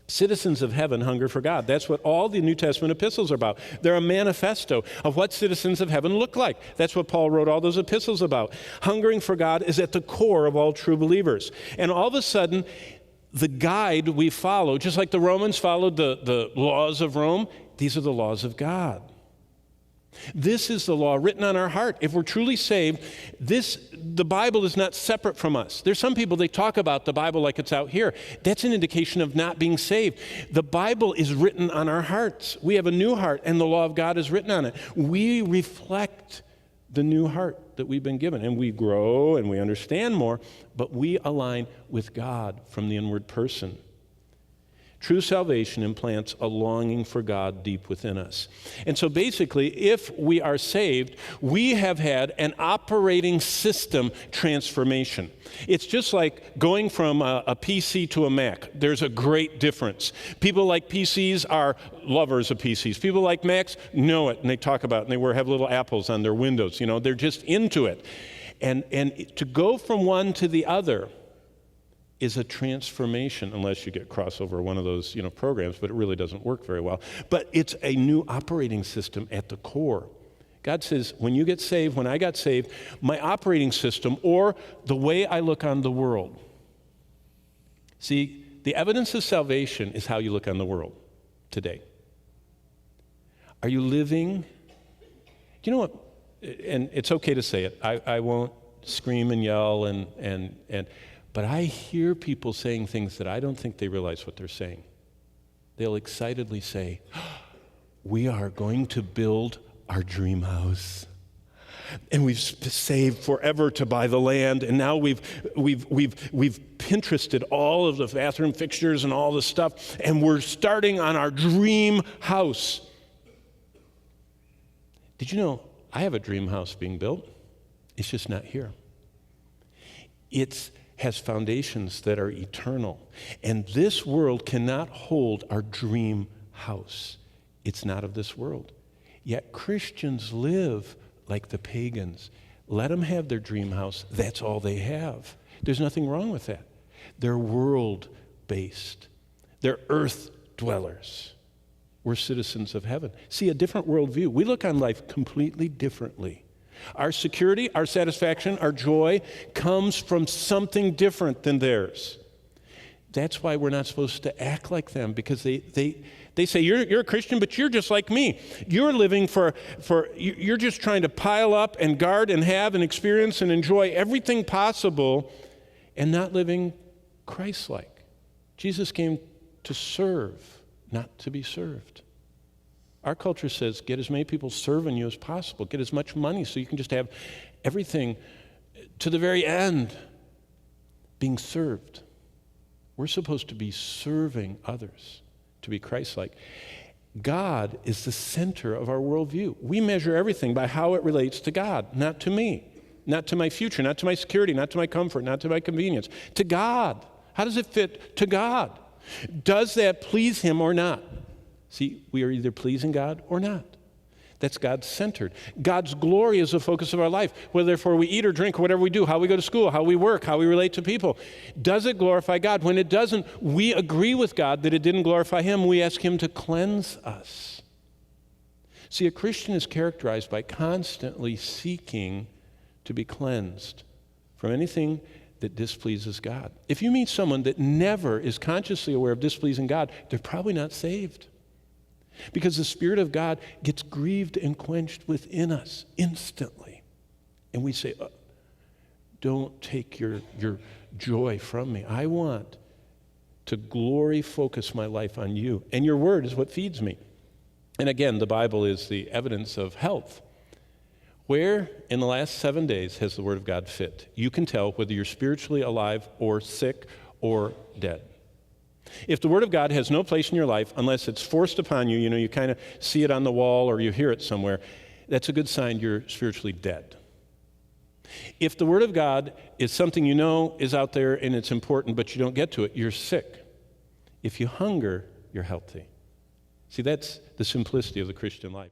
Citizens of heaven hunger for God. That's what all the New Testament epistles are about. They're a manifesto of what citizens of heaven look like. That's what Paul wrote all those epistles about. Hungering for God is at the core of all true believers. And all of a sudden, the guide we follow, just like the Romans followed the laws of Rome, these are the laws of God. This is the law written on our heart. If we're truly saved, the Bible is not separate from us. There's some people, they talk about the Bible like it's out here. That's an indication of not being saved. The Bible is written on our hearts. We have a new heart, and the law of God is written on it. We reflect the new heart that we've been given, and we grow and we understand more, but we align with God from the inward person. True salvation implants a longing for God deep within us. And so basically, if we are saved, we have had an operating system transformation. It's just like going from a PC to a Mac. There's a great difference. People like PCs are lovers of PCs. People like Macs know it, and they talk about it, and they have little apples on their windows. You know, they're just into it. And to go from one to the other is a transformation, unless you get crossover one of those, programs, but it really doesn't work very well. But it's a new operating system at the core. God says, when you get saved, when I got saved, my operating system, or the way I look on the world. See, the evidence of salvation is how you look on the world today. Are you living? You know what? And it's okay to say it. I won't scream and yell but I hear people saying things that I don't think they realize what they're saying. They'll excitedly say, we are going to build our dream house. And we've saved forever to buy the land, and now we've Pinterested all of the bathroom fixtures and all the stuff, and we're starting on our dream house. Did you know I have a dream house being built? It's just not here. It has foundations that are eternal. And this world cannot hold our dream house. It's not of this world. Yet Christians live like the pagans. Let them have their dream house. That's all they have. There's nothing wrong with that. They're world-based. They're earth dwellers. We're citizens of heaven. See, a different worldview. We look on life completely differently. Our security, our satisfaction, our joy comes from something different than theirs. That's why we're not supposed to act like them, because they say, you're a Christian, but you're just like me. You're living you're just trying to pile up and guard and have and experience and enjoy everything possible and not living Christ-like. Jesus came to serve, not to be served. Our culture says, get as many people serving you as possible. Get as much money so you can just have everything to the very end being served. We're supposed to be serving others, to be Christ-like. God is the center of our worldview. We measure everything by how it relates to God, not to me, not to my future, not to my security, not to my comfort, not to my convenience, to God. How does it fit to God? Does that please Him or not? See, we are either pleasing God or not. That's God-centered. God's glory is the focus of our life. Whether therefore we eat or drink or whatever we do, how we go to school, how we work, how we relate to people. Does it glorify God? When it doesn't, we agree with God that it didn't glorify Him. We ask Him to cleanse us. See, a Christian is characterized by constantly seeking to be cleansed from anything that displeases God. If you meet someone that never is consciously aware of displeasing God, they're probably not saved. Because the Spirit of God gets grieved and quenched within us instantly. And we say, don't take your joy from me. I want to glory focus my life on you. And your word is what feeds me. And again, the Bible is the evidence of health. Where in the last 7 days has the word of God fit? You can tell whether you're spiritually alive or sick or dead. If the Word of God has no place in your life, unless it's forced upon you, you kind of see it on the wall or you hear it somewhere, that's a good sign you're spiritually dead. If the Word of God is something you know is out there and it's important, but you don't get to it, you're sick. If you hunger, you're healthy. See, that's the simplicity of the Christian life.